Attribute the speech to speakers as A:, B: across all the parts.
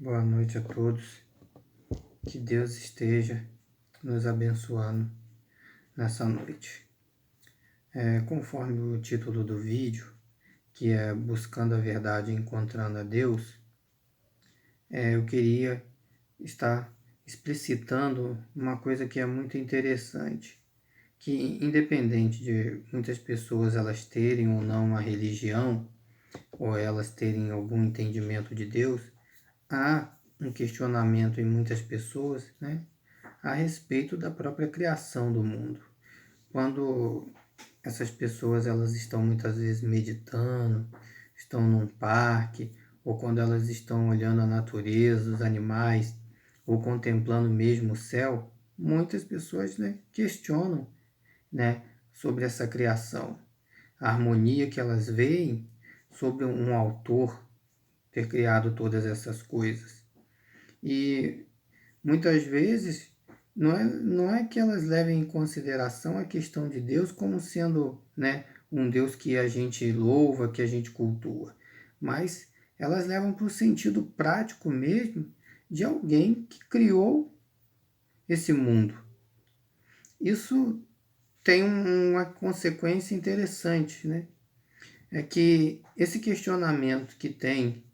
A: Boa noite a todos. Que Deus esteja nos abençoando nessa noite. Conforme o título do vídeo, que é Buscando a Verdade e Encontrando a Deus, eu queria estar explicitando uma coisa que é muito interessante, que independente de muitas pessoas elas terem ou não uma religião, ou elas terem algum entendimento de Deus, há um questionamento em muitas pessoas, né, a respeito da própria criação do mundo. Quando essas pessoas elas estão muitas vezes meditando, estão num parque, ou quando elas estão olhando a natureza, os animais, ou contemplando mesmo o céu, muitas pessoas, né, questionam, né, sobre essa criação, a harmonia que elas veem sobre um autor ter criado todas essas coisas. E muitas vezes não é que elas levem em consideração a questão de Deus como sendo, né, um Deus que a gente louva, que a gente cultua, mas elas levam para o sentido prático mesmo de alguém que criou esse mundo. Isso tem uma consequência interessante, né? É que esse questionamento que tem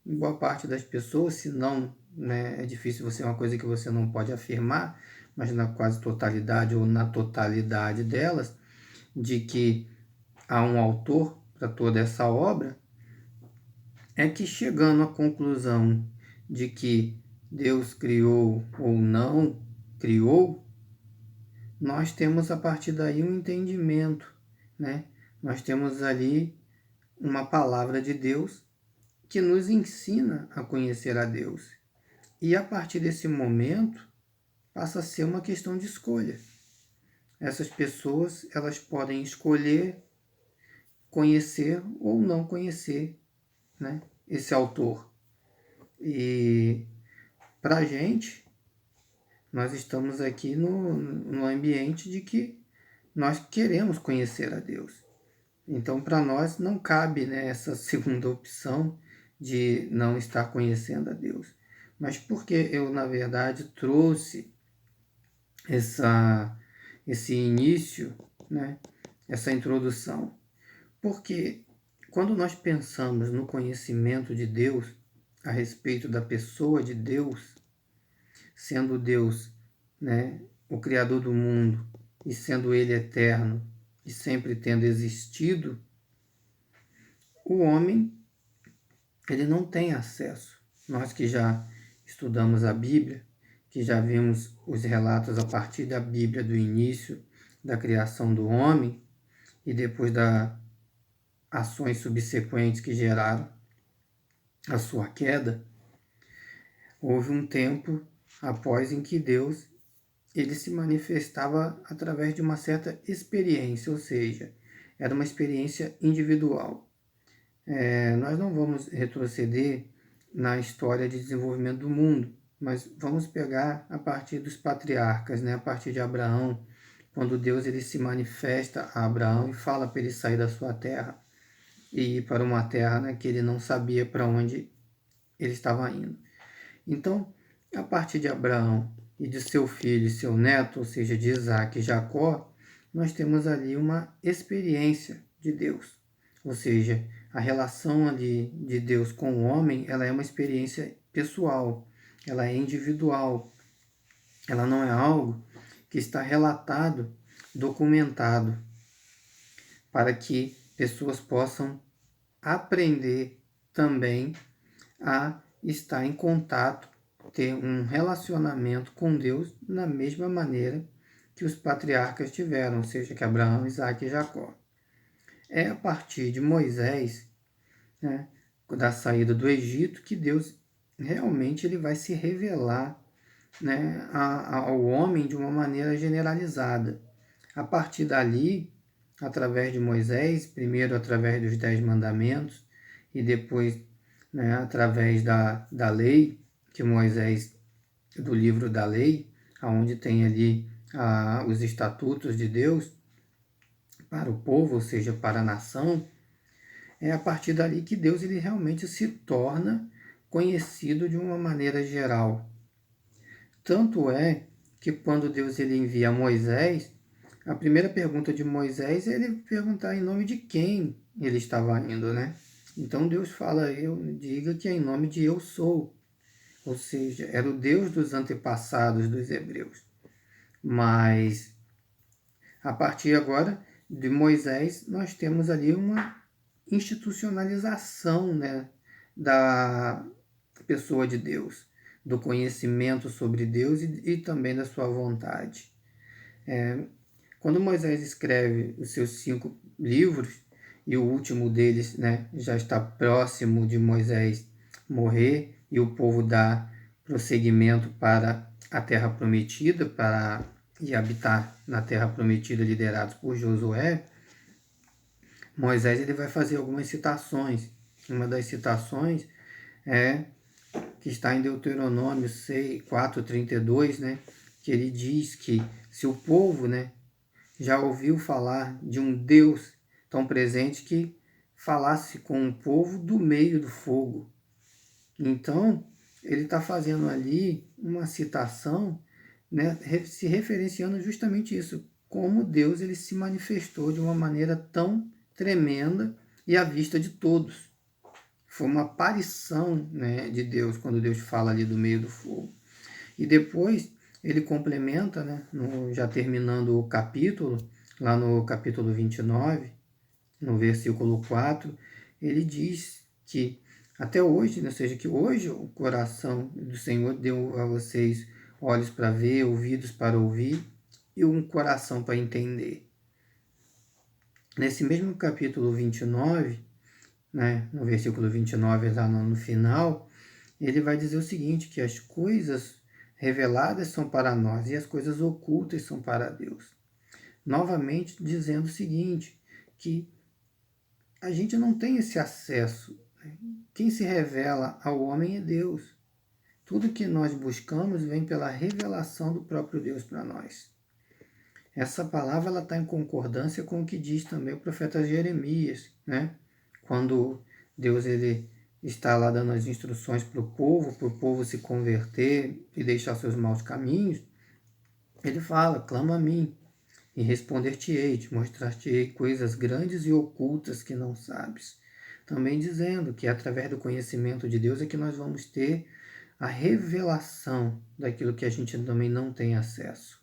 A: em boa parte das pessoas, se não, né, é difícil você, é uma coisa que você não pode afirmar, mas na quase totalidade ou na totalidade delas, de que há um autor para toda essa obra, é que chegando à conclusão de que Deus criou ou não criou, nós temos a partir daí um entendimento, né? Nós temos ali uma palavra de Deus que nos ensina a conhecer a Deus. E a partir desse momento, passa a ser uma questão de escolha. Essas pessoas, elas podem escolher conhecer ou não conhecer, né, esse autor. E para a gente, nós estamos aqui no ambiente de que nós queremos conhecer a Deus. Então, para nós, não cabe, né, essa segunda opção de não estar conhecendo a Deus. Mas porque eu, na verdade, trouxe esse início, né, essa introdução? Porque quando nós pensamos no conhecimento de Deus, a respeito da pessoa de Deus, sendo Deus, né, o Criador do mundo, e sendo Ele eterno, e sempre tendo existido, o homem ele não tem acesso. Nós que já estudamos a Bíblia, que já vimos os relatos a partir da Bíblia do início da criação do homem e depois das ações subsequentes que geraram a sua queda, houve um tempo após em que Deus ele se manifestava através de uma certa experiência, ou seja, era uma experiência individual. Nós não vamos retroceder na história de desenvolvimento do mundo, mas vamos pegar a partir dos patriarcas, né? A partir de Abraão, quando Deus ele se manifesta a Abraão e fala para ele sair da sua terra e ir para uma terra, né, que ele não sabia para onde ele estava indo. Então, a partir de Abraão e de seu filho e seu neto, ou seja, de Isaac e Jacó, nós temos ali uma experiência de Deus. Ou seja, a relação ali de Deus com o homem, ela é uma experiência pessoal, ela é individual, ela não é algo que está relatado, documentado, para que pessoas possam aprender também a estar em contato, ter um relacionamento com Deus da mesma maneira que os patriarcas tiveram, ou seja, que Abraão, Isaac e Jacó. É a partir de Moisés, né, da saída do Egito, que Deus realmente ele vai se revelar, né, ao homem de uma maneira generalizada. A partir dali, através de Moisés, primeiro através dos 10 mandamentos e depois, né, através da lei, que Moisés, do livro da lei, onde tem ali os estatutos de Deus para o povo, ou seja, para a nação, é a partir dali que Deus ele realmente se torna conhecido de uma maneira geral. Tanto é que quando Deus ele envia Moisés, a primeira pergunta de Moisés é ele perguntar em nome de quem ele estava indo, né? Então Deus fala, diga que é em nome de eu sou. Ou seja, era o Deus dos antepassados dos hebreus. Mas a partir agora de Moisés, nós temos ali uma institucionalização, né, da pessoa de Deus, do conhecimento sobre Deus e também da sua vontade. Quando Moisés escreve os seus 5 livros, e o último deles, né, já está próximo de Moisés morrer, e o povo dá prosseguimento para a terra prometida, para ir habitar na terra prometida liderados por Josué, Moisés ele vai fazer algumas citações. Uma das citações é que está em Deuteronômio 4:32, né, que ele diz que se o povo, né, já ouviu falar de um Deus tão presente que falasse com o povo do meio do fogo. Então, ele está fazendo ali uma citação, né, se referenciando justamente isso, como Deus ele se manifestou de uma maneira tão tremenda e à vista de todos. Foi uma aparição, né, de Deus, quando Deus fala ali do meio do fogo. E depois ele complementa, né, já terminando o capítulo, lá no capítulo 29, no versículo 4, ele diz que até hoje, né, ou seja, que hoje o coração do Senhor deu a vocês olhos para ver, ouvidos para ouvir e um coração para entender. Nesse mesmo capítulo 29, né, no versículo 29, lá no final, ele vai dizer o seguinte, que as coisas reveladas são para nós e as coisas ocultas são para Deus. Novamente dizendo o seguinte, que a gente não tem esse acesso. Quem se revela ao homem é Deus. Tudo que nós buscamos vem pela revelação do próprio Deus para nós. Essa palavra está em concordância com o que diz também o profeta Jeremias, né? Quando Deus ele está lá dando as instruções para o povo se converter e deixar seus maus caminhos, ele fala, clama a mim, e responder-te-ei, te mostrar-te-ei coisas grandes e ocultas que não sabes. Também dizendo que através do conhecimento de Deus é que nós vamos ter a revelação daquilo que a gente também não tem acesso.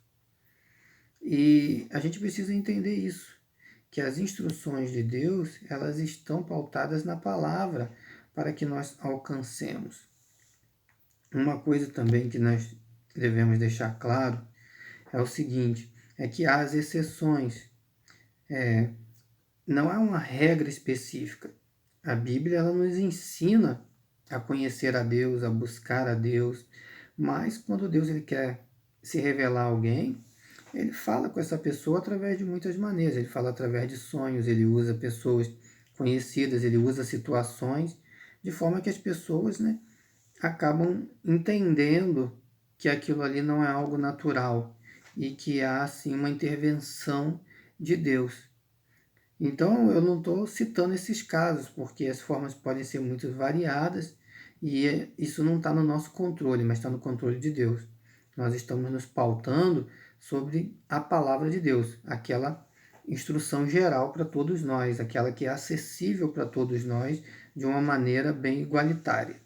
A: E a gente precisa entender isso, que as instruções de Deus, elas estão pautadas na palavra para que nós alcancemos. Uma coisa também que nós devemos deixar claro é o seguinte, é que há as exceções. Não há uma regra específica. A Bíblia ela nos ensina a conhecer a Deus, a buscar a Deus, mas quando Deus ele quer se revelar a alguém, ele fala com essa pessoa através de muitas maneiras. Ele fala através de sonhos, ele usa pessoas conhecidas, ele usa situações, de forma que as pessoas, né, acabam entendendo que aquilo ali não é algo natural e que há, sim, uma intervenção de Deus. Então, eu não estou citando esses casos, porque as formas podem ser muito variadas e isso não está no nosso controle, mas está no controle de Deus. Nós estamos nos pautando sobre a palavra de Deus, aquela instrução geral para todos nós, aquela que é acessível para todos nós de uma maneira bem igualitária.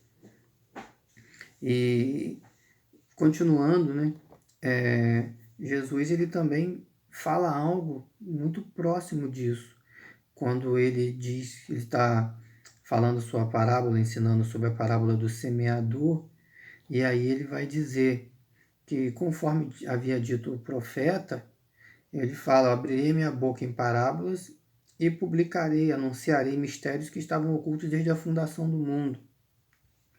A: E continuando, né, Jesus ele também fala algo muito próximo disso, quando ele diz, ele está falando sua parábola, ensinando sobre a parábola do semeador, e aí ele vai dizer que, conforme havia dito o profeta, ele fala, abrirei minha boca em parábolas e publicarei, anunciarei mistérios que estavam ocultos desde a fundação do mundo.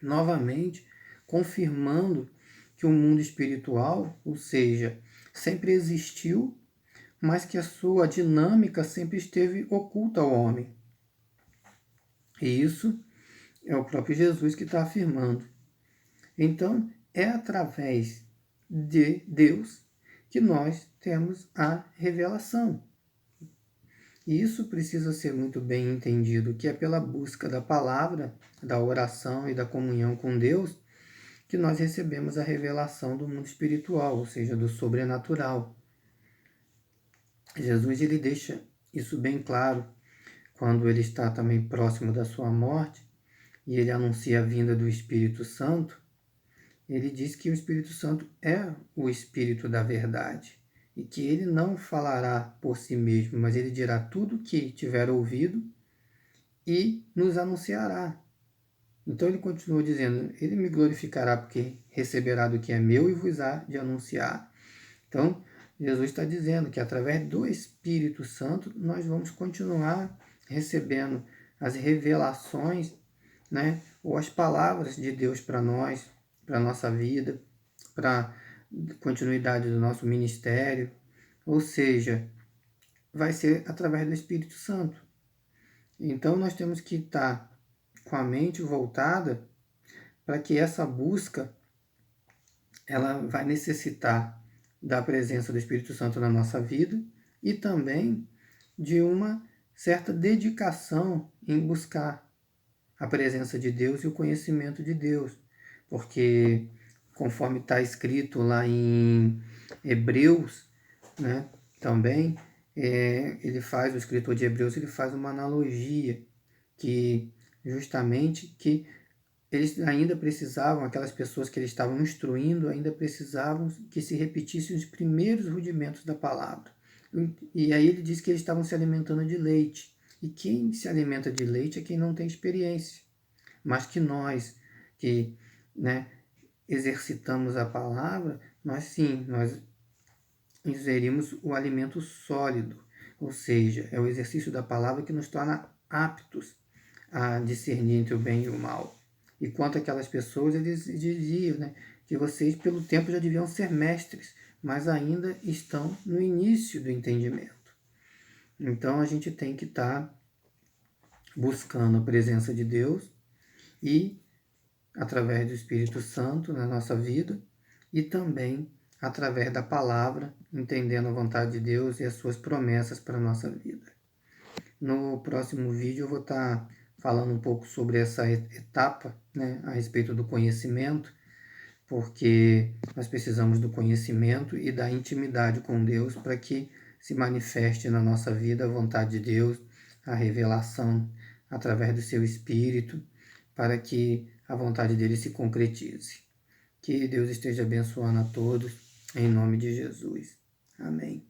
A: Novamente, confirmando que o mundo espiritual, ou seja, sempre existiu, mas que a sua dinâmica sempre esteve oculta ao homem. E isso é o próprio Jesus que está afirmando. Então, é através de Deus que nós temos a revelação. E isso precisa ser muito bem entendido, que é pela busca da palavra, da oração e da comunhão com Deus que nós recebemos a revelação do mundo espiritual, ou seja, do sobrenatural. Jesus ele deixa isso bem claro quando ele está também próximo da sua morte e ele anuncia a vinda do Espírito Santo. Ele diz que o Espírito Santo é o Espírito da verdade e que ele não falará por si mesmo, mas ele dirá tudo o que tiver ouvido e nos anunciará. Então ele continua dizendo, ele me glorificará porque receberá do que é meu e vos há de anunciar. Então, Jesus está dizendo que através do Espírito Santo nós vamos continuar recebendo as revelações, né, ou as palavras de Deus para nós, para a nossa vida, para a continuidade do nosso ministério. Ou seja, vai ser através do Espírito Santo. Então, nós temos que estar com a mente voltada para que essa busca ela vai necessitar da presença do Espírito Santo na nossa vida e também de uma certa dedicação em buscar a presença de Deus e o conhecimento de Deus, porque conforme está escrito lá em Hebreus, né, também o escritor de Hebreus ele faz uma analogia que justamente que eles ainda precisavam, aquelas pessoas que eles estavam instruindo, ainda precisavam que se repetissem os primeiros rudimentos da palavra. E aí ele diz que eles estavam se alimentando de leite. E quem se alimenta de leite é quem não tem experiência. Mas que nós, que né, exercitamos a palavra, nós ingerimos o alimento sólido. Ou seja, é o exercício da palavra que nos torna aptos a discernir entre o bem e o mal. E quanto àquelas pessoas, eles diziam, né, que vocês, pelo tempo, já deviam ser mestres, mas ainda estão no início do entendimento. Então, a gente tem que estar buscando a presença de Deus e, através do Espírito Santo na nossa vida, e também através da palavra, entendendo a vontade de Deus e as suas promessas para a nossa vida. No próximo vídeo eu vou estar falando um pouco sobre essa etapa, né, a respeito do conhecimento, porque nós precisamos do conhecimento e da intimidade com Deus para que se manifeste na nossa vida a vontade de Deus, a revelação através do seu Espírito, para que a vontade dele se concretize. Que Deus esteja abençoando a todos, em nome de Jesus. Amém.